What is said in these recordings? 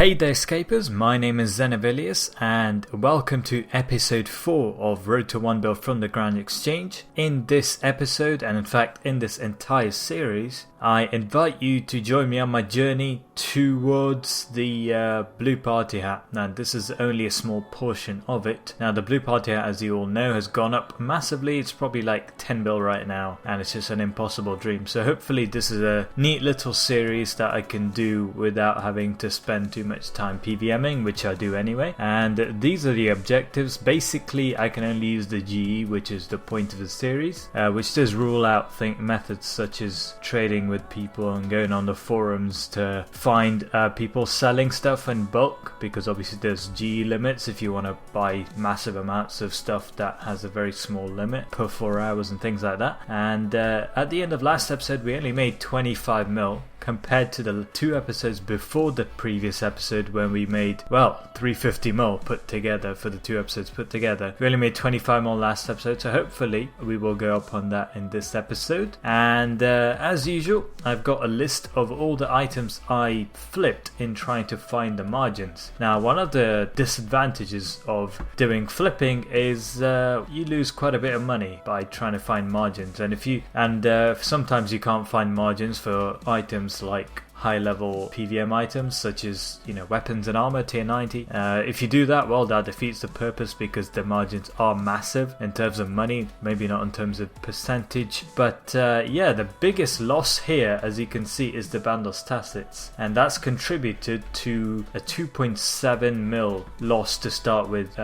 Hey there Scapers, my name is Xenavilius and welcome to episode 4 of Road to 1 Bill from the Grand Exchange. In this episode, and in fact in this entire series, I invite you to join me on my journey towards the blue party hat. Now this is only a small portion of it. Now the blue party hat, as you all know, has gone up massively. It's probably like 10 bill right now and it's just an impossible dream. So hopefully this is a neat little series that I can do without having to spend too much time PVMing, which I do anyway. And these are the objectives. Basically I can only use the GE, which is the point of the series, which does rule out methods such as trading with people and going on the forums to find people selling stuff in bulk, because obviously there's GE limits if you want to buy massive amounts of stuff that has a very small limit per 4 hours and things like that. And at the end of last episode we only made 25 mil compared to the 2 episodes before the previous episode when we made, well, 350 mil put together for the 2 episodes put together. We only made 25 mil last episode, so hopefully we will go up on that in this episode. And as usual, I've got a list of all the items I flipped in trying to find the margins. Now, one of the disadvantages of doing flipping is you lose quite a bit of money by trying to find margins, and sometimes you can't find margins for items like high level PVM items such as, you know, weapons and armor tier 90. If you do that, well, that defeats the purpose because the margins are massive in terms of money, maybe not in terms of percentage. But yeah, the biggest loss here, as you can see, is the Bandos tacits, and that's contributed to a 2.7 mil loss to start with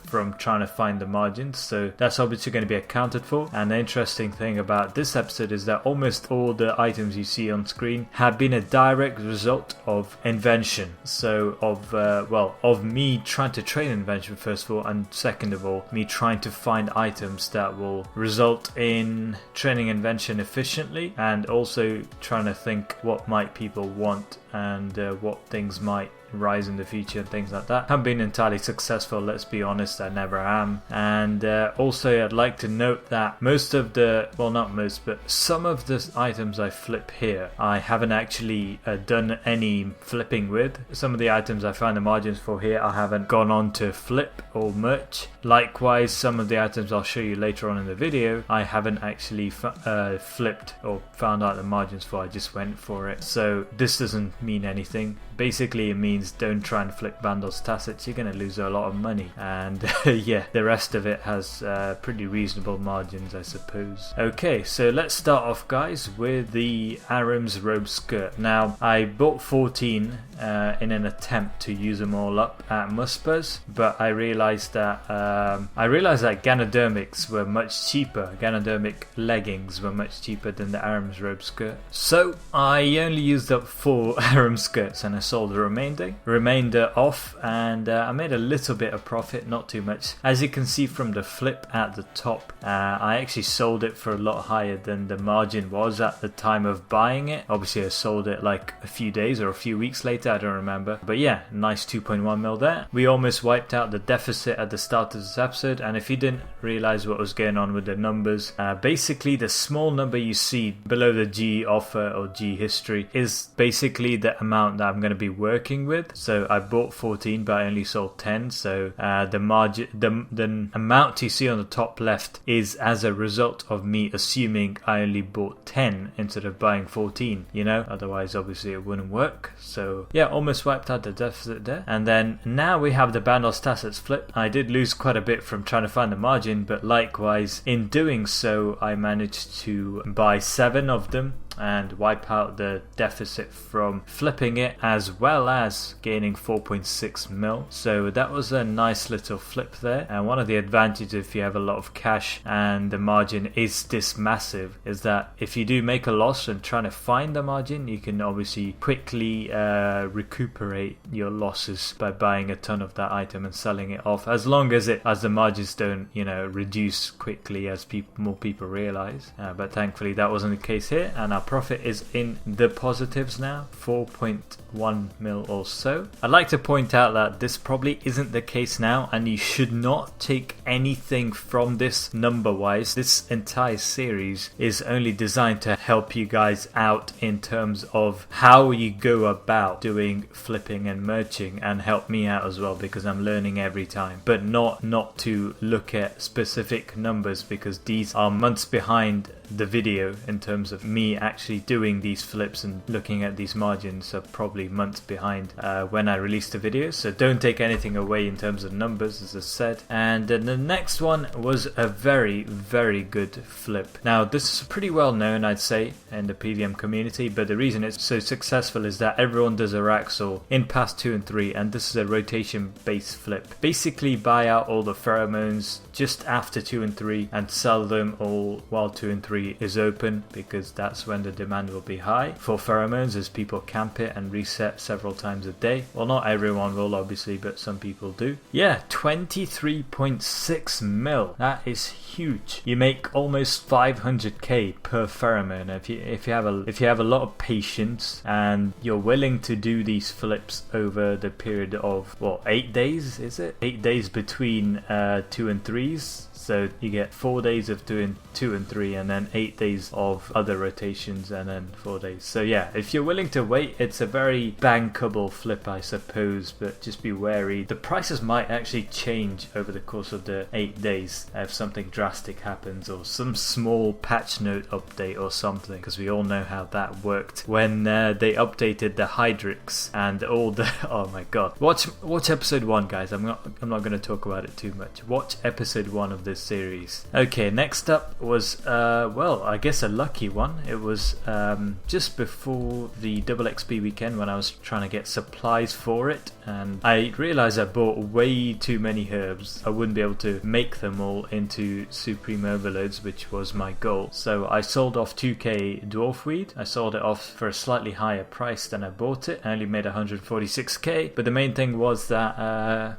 from trying to find the margins. So that's obviously going to be accounted for. And the interesting thing about this episode is that almost all the items you see on screen have been a direct result of invention. So of me trying to train invention first of all, and second of all me trying to find items that will result in training invention efficiently, and also trying to think what might people want and what things might rise in the future and things like that. Haven't been entirely successful, let's be honest, I never am. And also I'd like to note that most of the, well, not most, but some of the items I flip here I haven't actually done any flipping with. Some of the items I found the margins for here I haven't gone on to flip or merch. Likewise, some of the items I'll show you later on in the video I haven't actually flipped or found out the margins for, I just went for it. So this doesn't mean anything. Basically it means don't try and flip Bandos tacits, you're going to lose a lot of money. And yeah, the rest of it has pretty reasonable margins, I suppose. Okay, so let's start off, guys, with the Aram's robe skirt. Now I bought 14 in an attempt to use them all up at Muspers, but I realized that Ganodermics were much cheaper. Ganodermic leggings were much cheaper than the Aram's robe skirt. So I only used up 4 Aram skirts and I sold the remainder off, and I made a little bit of profit, not too much. As you can see from the flip at the top, I actually sold it for a lot higher than the margin was at the time of buying it. Obviously I sold it like a few days or a few weeks later, I don't remember. But yeah, nice 2.1 mil there. We almost wiped out the deficit at the start of this episode, and if you didn't realize what was going on with the numbers, basically the small number you see below the G offer or G history is basically the amount that I'm going to be working with. So I bought 14 but I only sold 10, so the margin, the amount you see on the top left is as a result of me assuming I only bought 10 instead of buying 14, you know, otherwise obviously it wouldn't work. So yeah, almost wiped out the deficit there. And then now we have the Bandos tacits flip. I did lose quite a bit from trying to find the margin, but likewise in doing so I managed to buy 7 of them and wipe out the deficit from flipping it, as well as gaining 4.6 mil. So that was a nice little flip there. And one of the advantages if you have a lot of cash and the margin is this massive is that if you do make a loss and trying to find the margin, you can obviously quickly recuperate your losses by buying a ton of that item and selling it off, as long as the margins don't, you know, reduce quickly as more people realize. But thankfully that wasn't the case here, and our profit is in the positives now, 4.1 mil or so. I'd like to point out that this probably isn't the case now, and you should not take anything from this number wise. This entire series is only designed to help you guys out in terms of how you go about doing flipping and merching, and help me out as well because I'm learning every time, but not to look at specific numbers, because these are months behind the video in terms of me actually doing these flips, and looking at these margins are probably months behind when I release the video. So don't take anything away in terms of numbers, as I said. And then the next one was a very good flip. Now this is pretty well known, I'd say, in the PVM community, but the reason it's so successful is that everyone does a Raxor in pass 2 and 3, and this is a rotation based flip. Basically buy out all the pheromones just after 2 and 3 and sell them all while 2 and 3 is open, because that's when the demand will be high for pheromones, as people camp it and reset several times a day. Well, not everyone will obviously, but some people do. Yeah, 23.6 mil. That is huge. You make almost 500k per pheromone if you have a lot of patience and you're willing to do these flips over the period of what, 8 days, is it? 8 days between 2 and 3s. So you get 4 days of doing 2 and 3, and then 8 days of other rotations, and then 4 days. So yeah, if you're willing to wait, it's a very bankable flip, I suppose, but just be wary. The prices might actually change over the course of the 8 days if something drastic happens, or some small patch note update or something, because we all know how that worked when they updated the Hydrix and all the oh my god. Watch episode 1, guys. I'm not going to talk about it too much. Watch episode 1 of this series. Okay, next up was well, I guess a lucky one. It was just before the double XP weekend when I was trying to get supplies for it, and I realized I bought way too many herbs. I wouldn't be able to make them all into supreme overloads, which was my goal. So I sold off 2k dwarf weed. I sold it off for a slightly higher price than I bought it. I only made 146k, but the main thing was that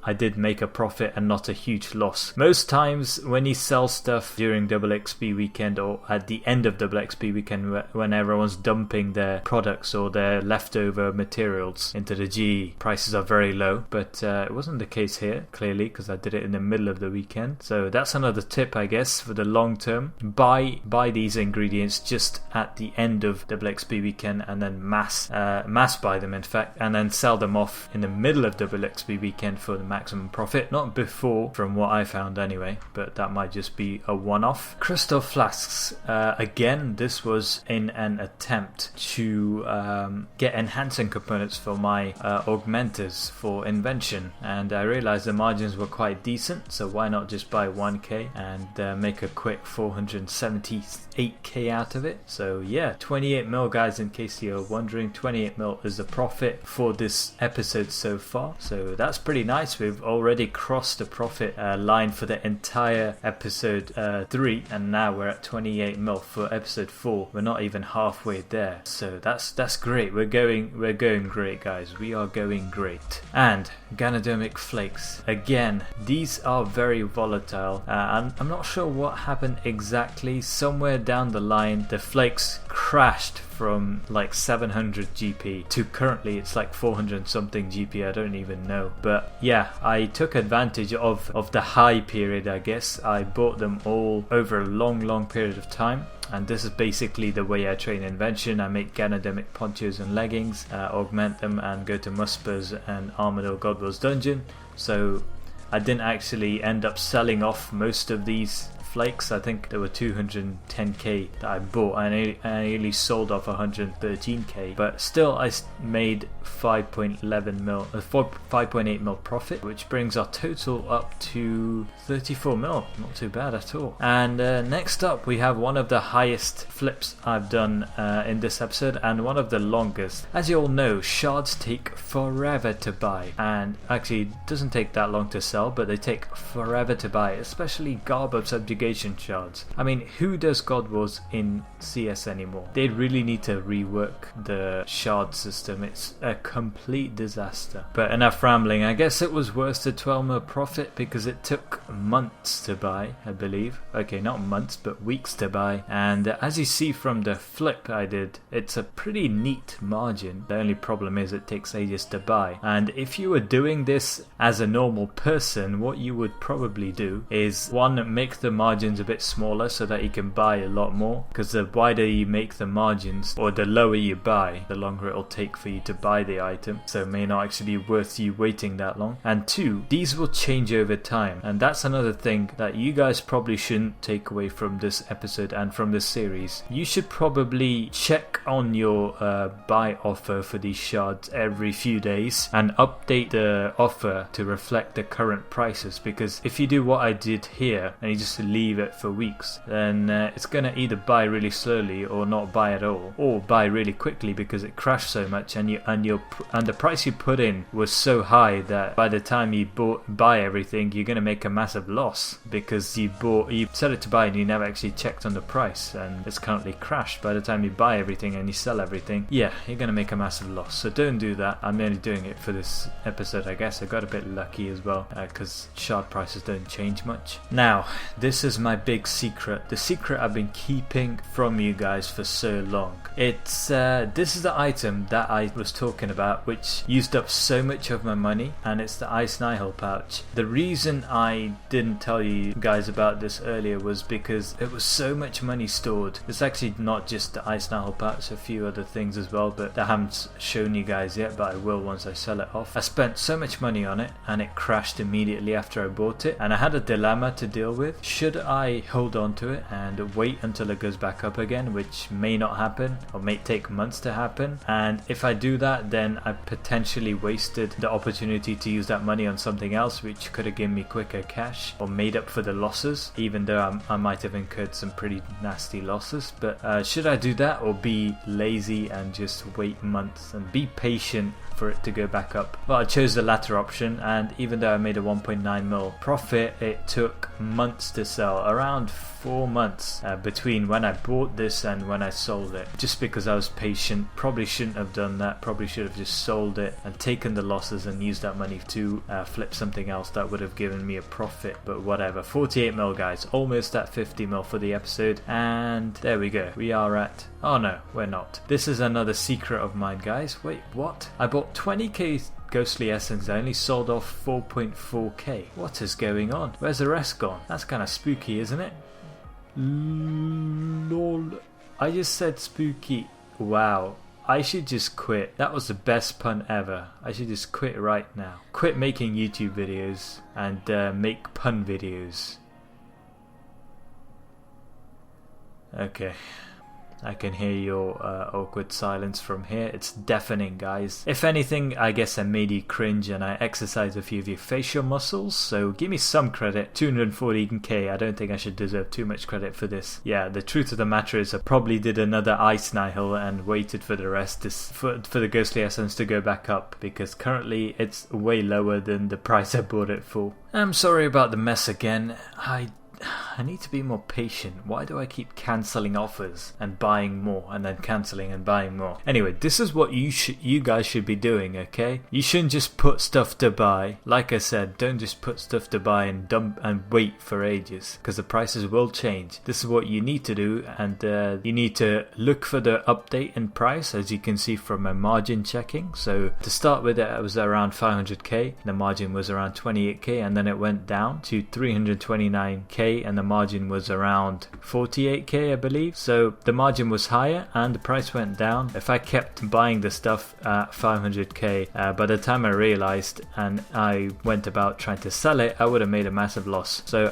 I did make a profit and not a huge loss. Most times when you sell stuff during double XP weekend, or at the end of double XP weekend, when everyone's dumping their products or their leftover materials into the GE, prices are very low, but it wasn't the case here, clearly, because I did it in the middle of the weekend. So that's another tip, I guess, for the long term. Buy these ingredients just at the end of double XP weekend, and then mass buy them, in fact, and then sell them off in the middle of double XP weekend for the maximum profit. Not before, from what I found anyway, but that might just be a one-off. Crystal flasks, again, this was in an attempt to get enhancing components for my augmenters for invention, and I realized the margins were quite decent, so why not just buy 1k and make a quick 478k out of it. So yeah, 28 mil, guys, in case you're wondering. 28 mil is the profit for this episode so far, so that's pretty nice. We've already crossed the profit line for the entire episode 3, and now we're at 28 mil for episode 4. We're not even halfway there, so that's great. We're going great, guys. We are going great. And Ganodermic flakes, again, these are very volatile, and I'm not sure what happened exactly. Somewhere down the line the flakes crashed from like 700 GP to currently it's like 400 something GP. I don't even know, but yeah, I took advantage of the high period, I guess. I bought them all over a long period of time, and this is basically the way I train invention. I make Ganodermic ponchos and leggings, augment them, and go to Muspers and Armadillo Godwill's dungeon. So I didn't actually end up selling off most of these flakes. I think there were 210k that I bought, and I only sold off 113k, but still I made 5.8 mil profit, which brings our total up to 34 mil. Not too bad at all. And next up we have one of the highest flips I've done in this episode, and one of the longest. As you all know, shards take forever to buy, and actually it doesn't take that long to sell, but they take forever to buy, especially Garb of Subjugation. navigation shards. I mean, who does God Wars in CS anymore? They really need to rework the shard system. It's a complete disaster. But enough rambling. I guess it was worth the 12 mil profit because it took months to buy, I believe. Okay, not months, but weeks to buy. And as you see from the flip I did, it's a pretty neat margin. The only problem is it takes ages to buy. And if you were doing this as a normal person, what you would probably do is, one, make the margins a bit smaller so that you can buy a lot more, because the wider you make the margins, or the lower you buy, the longer it'll take for you to buy the item, so it may not actually be worth you waiting that long. And two, these will change over time, and that's another thing that you guys probably shouldn't take away from this episode and from this series. You should probably check on your buy offer for these shards every few days and update the offer to reflect the current prices, because if you do what I did here and you just leave it for weeks, then it's gonna either buy really slowly or not buy at all, or buy really quickly because it crashed so much and the price you put in was so high that by the time you buy everything, you're gonna make a massive loss because you set it to buy and you never actually checked on the price and it's currently crashed. By the time you buy everything and you sell everything, yeah, you're gonna make a massive loss. So don't do that. I'm only doing it for this episode, I guess. I got a bit lucky as well because shard prices don't change much. Now, this is my big secret. The secret I've been keeping from you guys for so long. It's this is the item that I was talking about, which used up so much of my money, and it's the Ice Nihil pouch. The reason I didn't tell you guys about this earlier was because it was so much money stored. It's actually not just the Ice Nihil pouch, a few other things as well, but I haven't shown you guys yet, but I will once I sell it off. I spent so much money on it and it crashed immediately after I bought it, and I had a dilemma to deal with. Should I hold on to it and wait until it goes back up again, which may not happen or may take months to happen, and if I do that, then I potentially wasted the opportunity to use that money on something else which could have given me quicker cash or made up for the losses, even though I might have incurred some pretty nasty losses. But should I do that or be lazy and just wait months and be patient for it to go back up? Well, I chose the latter option, and even though I made a 1.9 mil profit, it took months to sell, around 4 months between when I bought this and when I sold it, just because I was patient. Probably shouldn't have done that. Probably should have just sold it and taken the losses and used that money to flip something else that would have given me a profit, but whatever. 48 mil guys, almost at 50 mil for the episode, and there we go. We are at, oh no, we're not. This is another secret of mine, guys. Wait, what? I bought 20k Ghostly Essence. I only sold off 4.4k. What is going on? Where's the rest gone? That's kind of spooky, isn't it? Lol. I just said spooky. Wow. I should just quit. That was the best pun ever. I should just quit right now. Quit making YouTube videos and make pun videos. Okay. I can hear your awkward silence from here. It's deafening, guys. If anything, I guess I made you cringe and I exercised a few of your facial muscles, so give me some credit. 240k, I don't think I should deserve too much credit for this. Yeah, the truth of the matter is I probably did another Ice Nihil and waited for the rest for the Ghostly Essence to go back up, because currently it's way lower than the price I bought it for. I'm sorry about the mess again. I need to be more patient. Why do I keep cancelling offers and buying more and then cancelling and buying more? Anyway, this is what you guys should be doing, okay? You shouldn't just put stuff to buy. Like I said, don't just put stuff to buy and dump and wait for ages, because the prices will change. This is what you need to do, and you need to look for the update in price, as you can see from my margin checking. So to start with, it was around 500k. The margin was around 28k, and then it went down to 329k, and the margin was around 48k, I believe. So the margin was higher and the price went down. If I kept buying the stuff at 500k, by the time I realized and I went about trying to sell it, I would have made a massive loss. So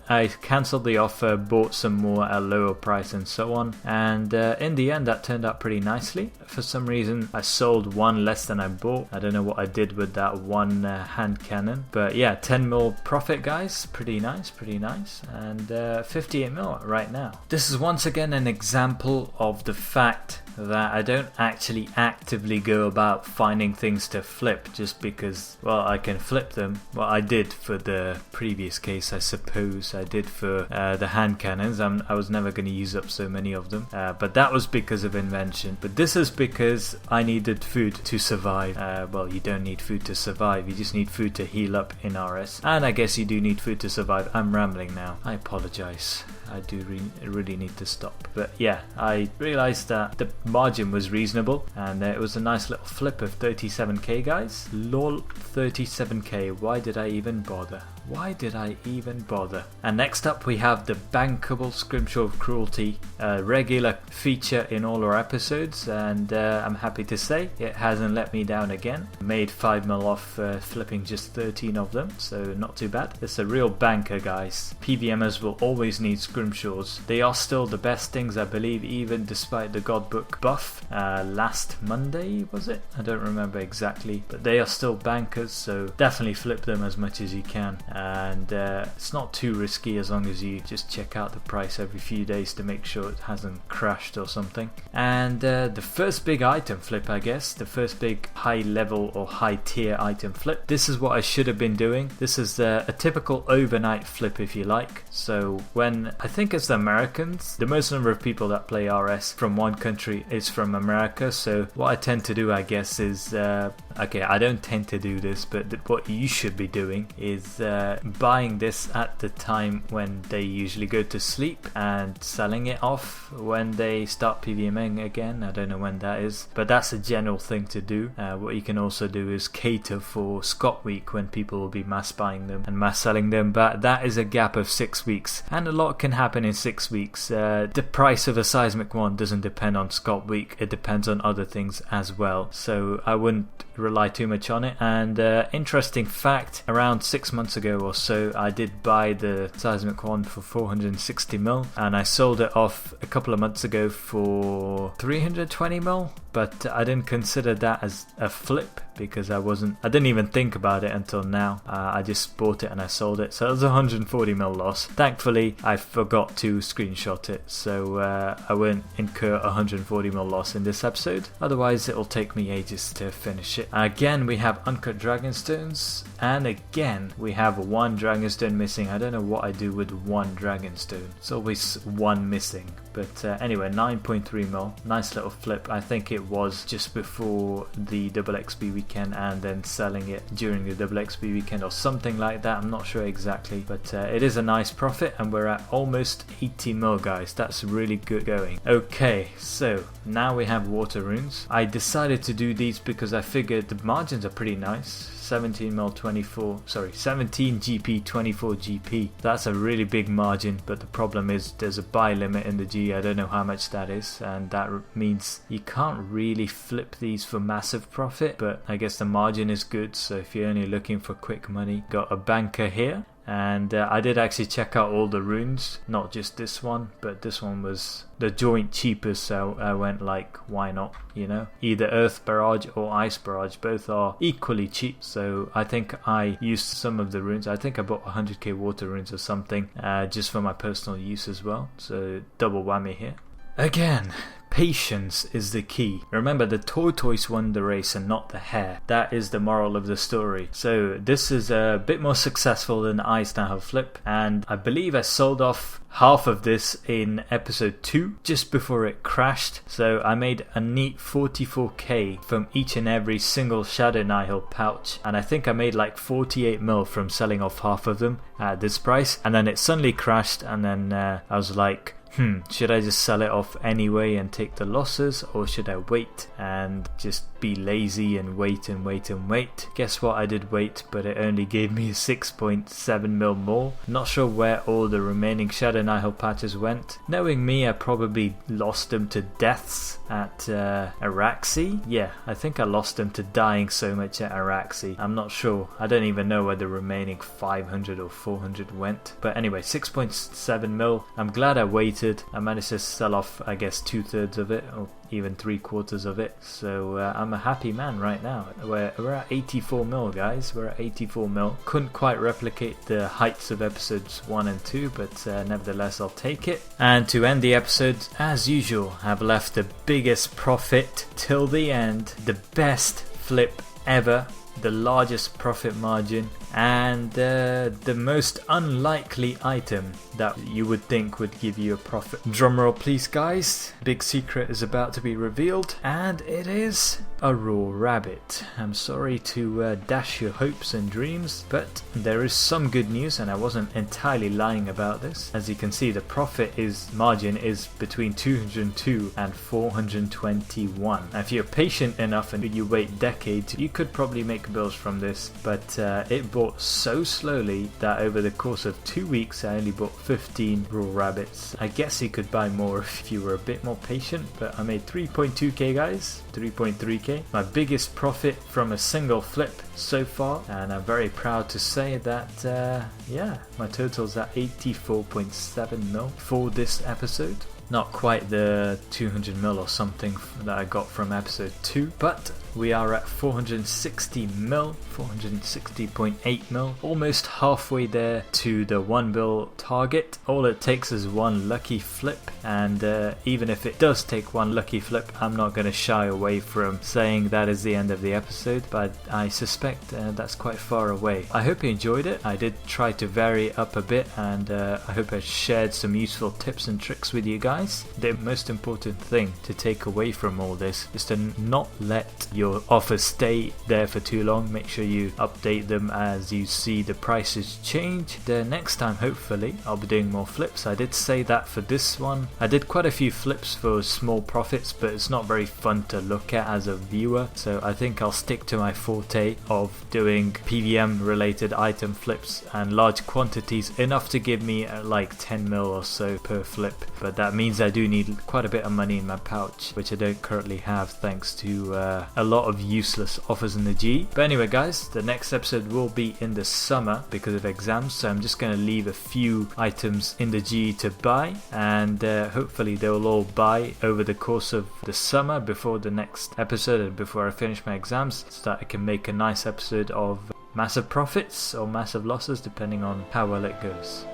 I cancelled the offer, bought some more at a lower price and so on, and in the end that turned out pretty nicely. For some reason I sold one less than I bought. I don't know what I did with that one hand cannon, but yeah, 10 mil profit, guys. Pretty nice, pretty nice. And and 58 mil right now. This is once again an example of the fact that I don't actually actively go about finding things to flip just because, well, I can flip them. Well, I did for the previous case, I suppose. I did for the hand cannons. I was never going to use up so many of them, but that was because of invention. But this is because I needed food to survive. Well, you don't need food to survive, you just need food to heal up in RS. And I guess you do need food to survive. I'm rambling now, I apologize. I do really need to stop. But yeah, I realized that the margin was reasonable and it was a nice little flip of 37k, guys. Lol, 37k. Why did I even bother? Why did I even bother? And next up we have the bankable Scrimshaw of Cruelty, a regular feature in all our episodes, and I'm happy to say it hasn't let me down again. Made 5 mil off flipping just 13 of them, so not too bad. It's a real banker, guys. PVMers will always need Scrimshaws. They are still the best things, I believe, even despite the Godbook buff last Monday, was it? I don't remember exactly, but they are still bankers, so definitely flip them as much as you can. And it's not too risky as long as you just check out the price every few days to make sure it hasn't crashed or something. And the first big item flip, I guess, the first big high level or high tier item flip, this is what I should have been doing. This is a typical overnight flip, if you like. So when, I think it's the Americans, the most number of people that play RS from one country is from America, so what I tend to do, I guess, is okay, I don't tend to do this, but what you should be doing is buying this at the time when they usually go to sleep and selling it off when they start PVMing again. I don't know when that is, but that's a general thing to do. What you can also do is cater for Scott Week when people will be mass buying them and mass selling them, but that is a gap of 6 weeks and a lot can happen in 6 weeks. The price of a seismic one doesn't depend on Scott Week, it depends on other things as well, so I wouldn't rely too much on it. And interesting fact, around 6 months ago or so I did buy the seismic one for 460 mil and I sold it off a couple of months ago for 320 mil, but I didn't consider that as a flip because I didn't even think about it until now. I just bought it and I sold it, so it was a 140 mil loss. Thankfully I forgot to screenshot it, so I won't incur a 140 mil loss in this episode, otherwise it'll take me ages to finish it. Again we have uncut dragonstones, and again we have one dragonstone missing. I don't know what I do with one dragonstone, it's always one missing. But anyway, 9.3 mil, nice little flip. I think it was just before the double XP weekend and then selling it during the double XP weekend or something like that, I'm not sure exactly, but it is a nice profit and we're at almost 80 mil, guys. That's really good going. Okay, so now we have water runes. I decided to do these because I figured the margins are pretty nice. 17 mil 17 GP 24 GP, that's a really big margin, but the problem is there's a buy limit in the G. I don't know how much that is, and that means you can't really flip these for massive profit, but I guess the margin is good, so if you're only looking for quick money, got a banker here. And I did actually check out all the runes, not just this one, but this one was the joint cheapest, so I went like, why not, you know? Either Earth Barrage or Ice Barrage, both are equally cheap, so I think I used some of the runes. I think I bought 100k water runes or something, just for my personal use as well, so double whammy here. Again, patience is the key. Remember, the tortoise won the race and not the hare. That is the moral of the story. So this is a bit more successful than the Ice Now flip, and I believe I sold off half of this in episode 2 just before it crashed, so I made a neat 44k from each and every single Shadow Nihil pouch, and I think I made like 48 mil from selling off half of them at this price, and then it suddenly crashed, and then I was like, should I just sell it off anyway and take the losses, or should I wait and just be lazy and wait and wait and wait? Guess what, I did wait, but it only gave me 6.7 mil more. Not sure where all the remaining Shadow Nihil patches went. Knowing me, I probably lost them to deaths at Araxi. Yeah, I think I lost them to dying so much at Araxi. I'm not sure. I don't even know where the remaining 500 or 400 went. But anyway, 6.7 mil. I'm glad I waited. I managed to sell off, I guess, 2/3 of it, or even 3/4 of it. So I'm a happy man right now. We're at 84 mil, guys. We're at 84 mil. Couldn't quite replicate the heights of episodes 1 and 2, but nevertheless I'll take it. And to end the episode, as usual, I've left the biggest profit till the end, the best flip ever, the largest profit margin, and the most unlikely item that you would think would give you a profit. Drumroll please, guys. Big secret is about to be revealed, and it is a raw rabbit. I'm sorry to dash your hopes and dreams, but there is some good news, and I wasn't entirely lying about this. As you can see, the profit margin is between 202 and 421. Now, if you're patient enough and you wait decades, you could probably make bills from this, but it bought so slowly that over the course of 2 weeks I only bought 15 raw rabbits. I guess you could buy more if you were a bit more patient, but I made 3.2k, guys, 3.3k. My biggest profit from a single flip so far, and I'm very proud to say that yeah, my total's at 84.7 mil for this episode. Not quite the 200 mil or something that I got from episode 2, but we are at 460 mil, 460.8 mil, almost halfway there to the 1 bill target. All it takes is one lucky flip, and even if it does take one lucky flip, I'm not going to shy away from saying that is the end of the episode, but I suspect that's quite far away. I hope you enjoyed it. I did try to vary it up a bit, and I hope I shared some useful tips and tricks with you guys. The most important thing to take away from all this is to not let your offers stay there for too long. Make sure you update them as you see the prices change. The next time, hopefully, I'll be doing more flips. I did say that for this one. I did quite a few flips for small profits, but it's not very fun to look at as a viewer, so I think I'll stick to my forte of doing PVM related item flips and large quantities, enough to give me like 10 mil or so per flip, but that means I do need quite a bit of money in my pouch, which I don't currently have thanks to a lot of useless offers in the G. But anyway, guys, the next episode will be in the summer because of exams, so I'm just going to leave a few items in the G to buy, and hopefully they will all buy over the course of the summer before the next episode and before I finish my exams, so that I can make a nice episode of massive profits or massive losses depending on how well it goes.